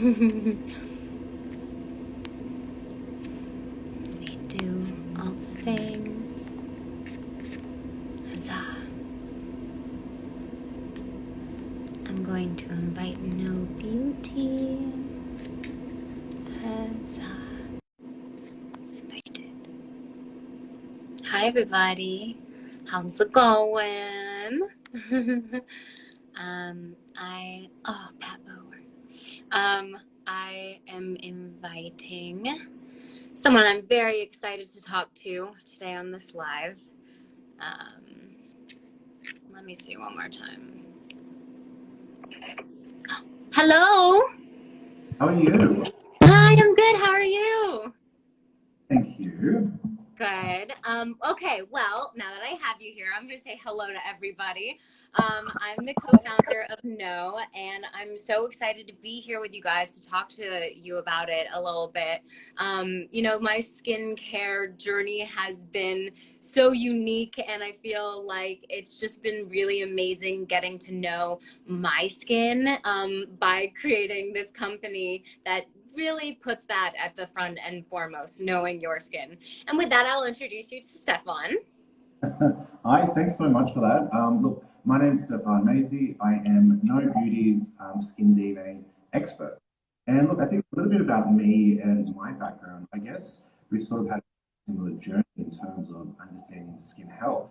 We do all things. Huzzah. I'm going to invite No Beauty. Huzzah. Invited. Hi, everybody. How's it going? Pat Bower. I am inviting someone I'm very excited to talk to today on this live. Let me see one more time. Hello. How are you? Hi, I'm good. How are you? Thank you. Good. Okay, well, now that I have you here, I'm going to say hello to everybody. I'm the co-founder of No, and I'm so excited to be here with you guys to talk to you about it a little bit. My skincare journey has been so unique, and I feel like it's just been really amazing getting to know my skin by creating this company that really puts that at the front and foremost, knowing your skin. And with that, I'll introduce you to Stefan. Hi, thanks so much for that. Look, my name's Stefan Maisie. I am No Beauty's skin DNA expert. And look, I think a little bit about me and my background. I guess we sort of had a similar journey in terms of understanding skin health.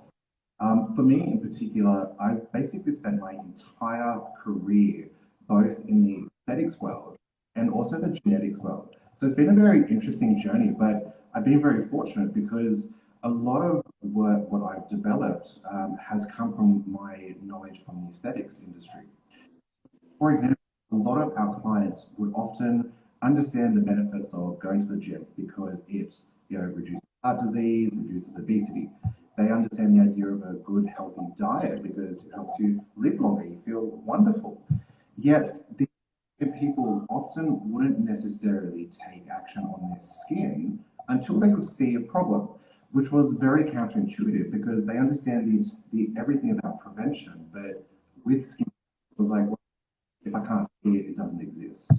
For me in particular, I've basically spent my entire career both in the aesthetics world and also the genetics world. So it's been a very interesting journey, but I've been very fortunate because a lot of what I've developed has come from my knowledge from the aesthetics industry. For example, a lot of our clients would often understand the benefits of going to the gym because it reduces heart disease, reduces obesity. They understand the idea of a good, healthy diet because it helps you live longer, you feel wonderful. Yet, the people often wouldn't necessarily take action on their skin until they could see a problem, which was very counterintuitive because they understand everything about prevention, but with skin, it was like, well, if I can't see it, it doesn't exist.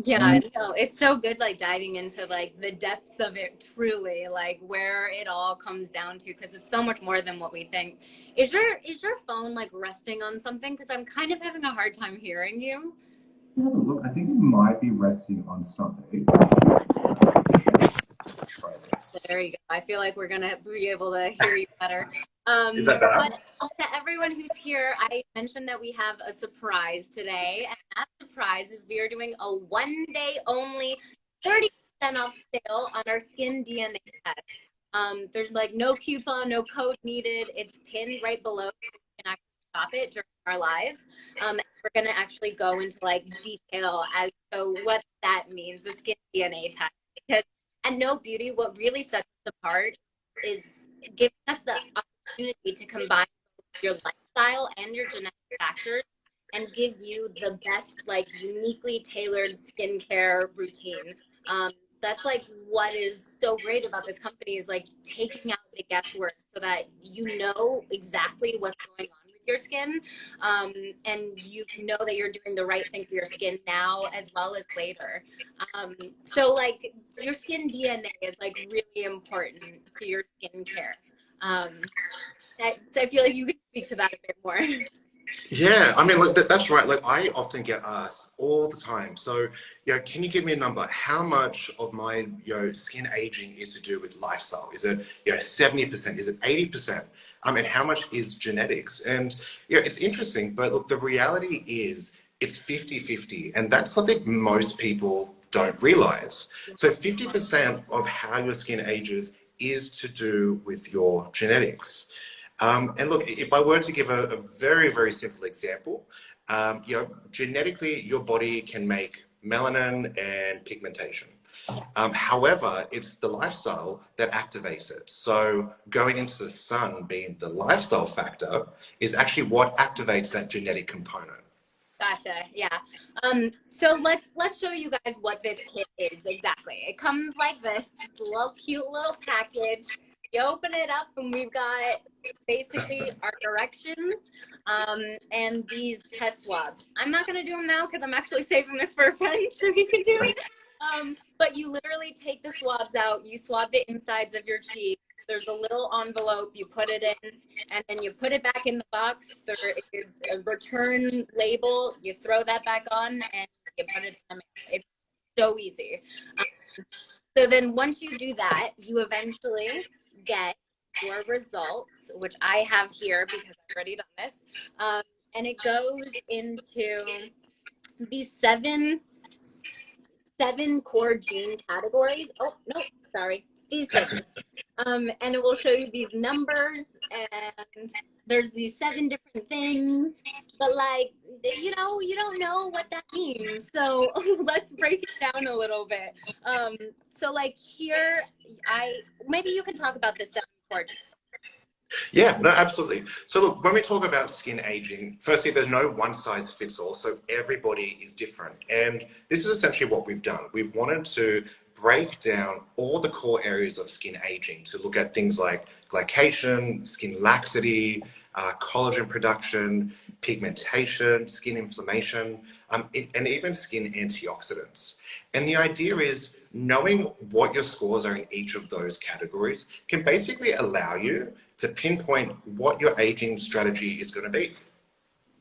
Yeah, And no, it's so good like diving into like the depths of it truly, like where it all comes down to, because it's so much more than what we think. Is your phone like resting on something? Because I'm kind of having a hard time hearing you. look, I think it might be resting on something. Try this. There you go. I feel like we're gonna be able to hear you better. Is that But better? to everyone who's here, I mentioned that we have a surprise today, and that surprise is we are doing a 1 day only 30% off sale on our skin DNA test. There's like no coupon, no code needed. It's pinned right below. You can actually shop it during our live. We're gonna actually go into like detail as to what that means, the skin DNA test, because at No Beauty, what really sets us apart is giving us the opportunity to combine your lifestyle and your genetic factors and give you the best, like uniquely tailored skincare routine. That's like what is so great about this company is like taking out the guesswork so that you know exactly what's going on with your skin, um, and you know that you're doing the right thing for your skin now as well as later. So like your skin DNA is like really important to your skincare. Um, so I feel like you could speak to that a bit more. Yeah, I mean, like, that's right. Like, I often get asked all the time. So, can you give me a number? How much of my, skin aging is to do with lifestyle? Is it, 70%? Is it 80%? And how much is genetics? And, it's interesting, but look, the reality is it's 50-50. And that's something most people don't realize. So 50% of how your skin ages is to do with your genetics. And look, if I were to give a very, very simple example, genetically, your body can make melanin and pigmentation. However, it's the lifestyle that activates it. So going into the sun being the lifestyle factor is actually what activates that genetic component. Gotcha. Yeah. So let's show you guys what this kit is exactly. It comes like this little cute little package. you open it up and we've got basically our directions and these test swabs. I'm not going to do them now because I'm actually saving this for a friend so he can do it. But you literally take the swabs out, you swab the insides of your cheek. There's a little envelope, you put it in, and then you put it back in the box. There is a return label. You throw that back on and you put it in the mail. It's so easy. So then once you do that, you eventually get your results, which I have here because I've already done this. And it goes into these seven core gene categories. Oh, no, sorry. These 7. And it will show you these numbers, and there's these 7 different things, but like, you don't know what that means. So let's break it down a little bit. So like here, maybe you can talk about the 7 core genes. Yeah, no, absolutely. So look, when we talk about skin aging, firstly, there's no one size fits all. So everybody is different. And this is essentially what we've done. We've wanted to break down all the core areas of skin aging to look at things like glycation, skin laxity, collagen production, pigmentation, skin inflammation, and even skin antioxidants. And the idea is knowing what your scores are in each of those categories can basically allow you to pinpoint what your aging strategy is going to be.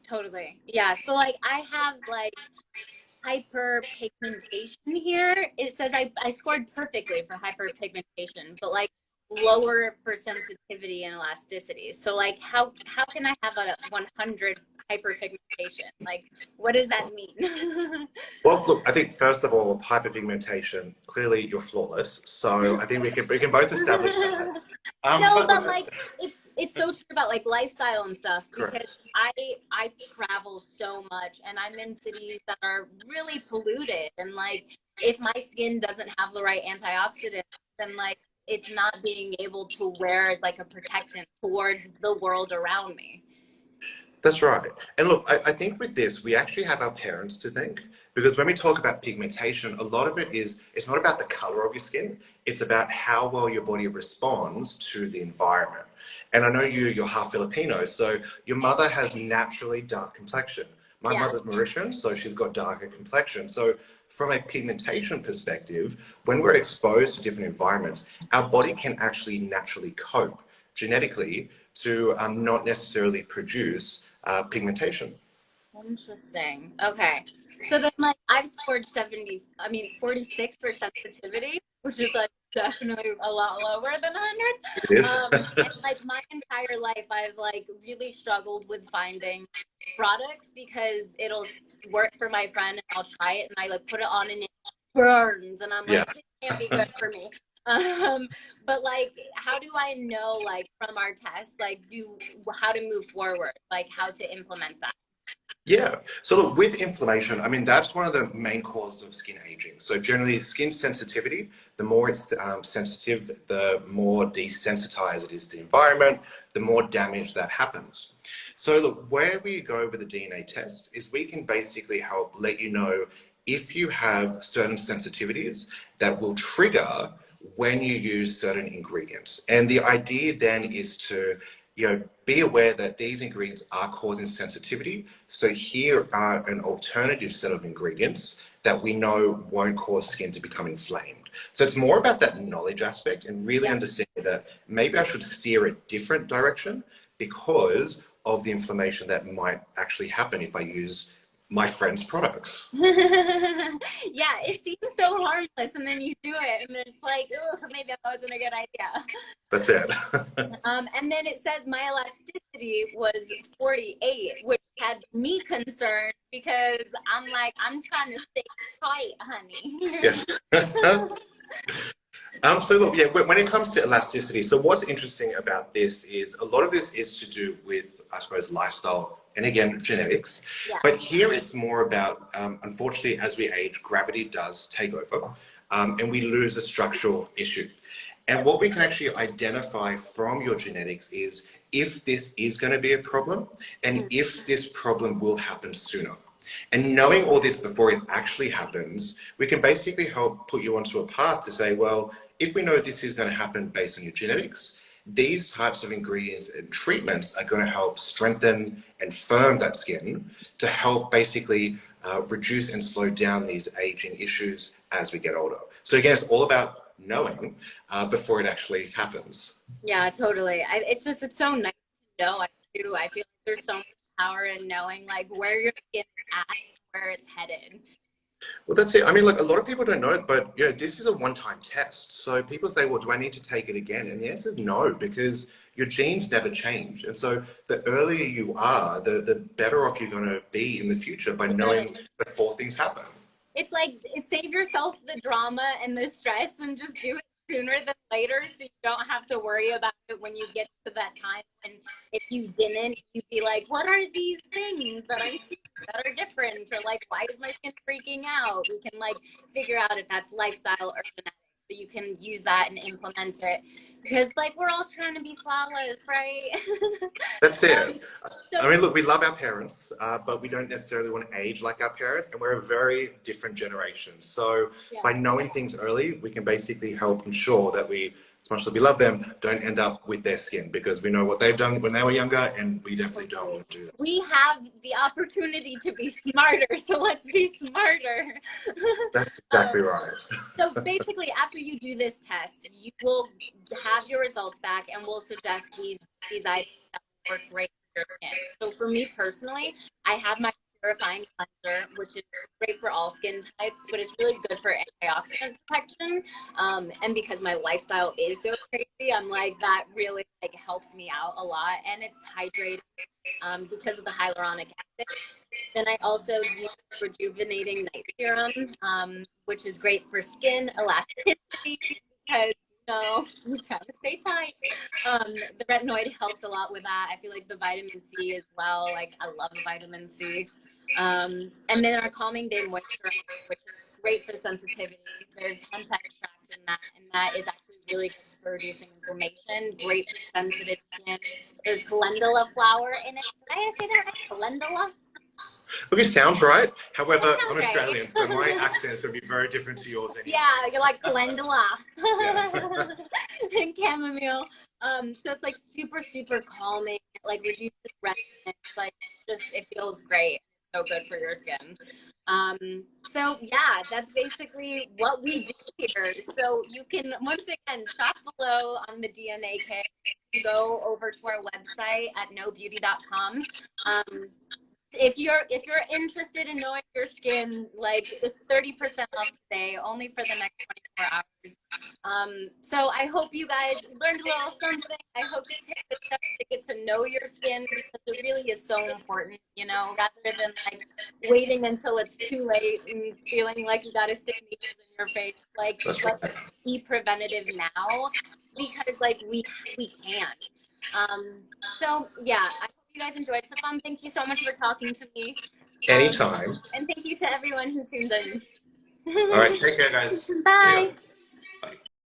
Totally. Yeah. So like I have like hyperpigmentation here. It says I scored perfectly for hyperpigmentation, but like lower for sensitivity and elasticity. So like how can I have a 100 hyperpigmentation? Like what does that mean? Well, look, I think first of all, hyperpigmentation, clearly you're flawless. So I think we can both establish that. No, but like it's so true about like lifestyle and stuff because Correct. I travel so much and I'm in cities that are really polluted, and like if my skin doesn't have the right antioxidants, then like it's not being able to wear as like a protectant towards the world around me. That's right. And look, I think with this, we actually have our parents to thank, because when we talk about pigmentation, a lot of it is, it's not about the color of your skin. It's about how well your body responds to the environment. And I know you're half Filipino, so your mother has naturally dark complexion. My Yeah. mother's Mauritian, so she's got darker complexion. So from a pigmentation perspective, when we're exposed to different environments, our body can actually naturally cope genetically to not necessarily produce pigmentation. Interesting. Okay. So then like I've scored 46 for sensitivity, which is like definitely a lot lower than 100. It is. And like my entire life I've like really struggled with finding products because it'll work for my friend and I'll try it and I like put it on and it burns and I'm like, Yeah. this can't be good for me. But like how do I know like from our test like how to move forward, like how to implement that? Yeah. So look, with inflammation, I mean, that's one of the main causes of skin aging. So generally skin sensitivity, the more it's sensitive, the more desensitized it is to the environment, the more damage that happens. So look, where we go with the DNA test is we can basically help let you know if you have certain sensitivities that will trigger when you use certain ingredients. And the idea then is to be aware that these ingredients are causing sensitivity. So here are an alternative set of ingredients that we know won't cause skin to become inflamed. So it's more about that knowledge aspect and really understanding that maybe I should steer a different direction because of the inflammation that might actually happen if I use my friend's products. Yeah, it seems so harmless and then you do it and it's like, ugh, maybe that wasn't a good idea. That's it. And then it says my elasticity was 48, which had me concerned because I'm like, I'm trying to stay tight, honey. Yes. So look, yeah, when it comes to elasticity, so what's interesting about this is a lot of this is to do with, I suppose, lifestyle and again, genetics. Yeah. But here it's more about, unfortunately, as we age, gravity does take over and we lose a structural issue. And what we can actually identify from your genetics is if this is going to be a problem and if this problem will happen sooner. And knowing all this before it actually happens, we can basically help put you onto a path to say, well, if we know this is going to happen based on your genetics, these types of ingredients and treatments are going to help strengthen and firm that skin to help basically reduce and slow down these aging issues as we get older. So again, it's all about knowing before it actually happens. Yeah, totally. It's so nice to know. I feel like there's so much power in knowing like where your skin is at, where it's headed. Well, that's it. I mean, look, a lot of people don't know it, but this is a one-time test. So people say, well, do I need to take it again? And the answer is no, because your genes never change. And so the earlier you are, the better off you're going to be in the future by knowing before things happen. It's like save yourself the drama and the stress and just do it sooner than later, so you don't have to worry about it when you get to that time. And if you didn't, you'd be like, what are these things that I'm seeing that are different? Or like, why is my skin freaking out? We can like figure out if that's lifestyle or genetics. So you can use that and implement it, because like we're all trying to be flawless, right? That's it. So, I mean, look, we love our parents, but we don't necessarily want to age like our parents, and we're a very different generation. So by knowing things early, we can basically help ensure that we, as much as we love them, don't end up with their skin, because we know what they've done when they were younger, and we definitely don't want to do that. we have the opportunity to be smarter, so let's be smarter. That's exactly right. So basically, after you do this test, you will have your results back, and we'll suggest these items that work great for your skin. So for me personally, I have my purifying cleanser, which is great for all skin types, but it's really good for antioxidant protection. And because my lifestyle is so crazy, I'm like, that really like helps me out a lot, and it's hydrating because of the hyaluronic acid. Then I also use rejuvenating night serum, which is great for skin elasticity, because I'm trying to stay tight. The retinoid helps a lot with that. I feel like the vitamin C as well. Like, I love the vitamin C. And then our calming day moisturizer, which is great for sensitivity. There's hemp extract in that, and that is actually really good for reducing inflammation. Great for sensitive skin. There's calendula flower in it. Did I say that right? Calendula? Look, it sounds right. However, I'm Okay. Australian, so my accent is going to be very different to yours anyway. Yeah, you're like calendula Yeah. and chamomile. So it's like super, super calming. It like reduces redness. Like it feels great. So good for your skin. So yeah, that's basically what we do here. So you can once again shop below on the DNA kit. You can go over to our website at knowbeauty.com. If you're interested in knowing your skin, like it's 30% off today, only for the next 24 hours. So I hope you guys learned a little something. I hope you take the step to get to know your skin, because it really is so important, rather than like waiting until it's too late and feeling like you got to stick needles in your face. Like, let's be preventative now, because like we can. So yeah, I hope you guys enjoyed. Stefan, thank you so much for talking to me. Anytime. And thank you to everyone who tuned in. All right, take care, guys. Bye. See ya.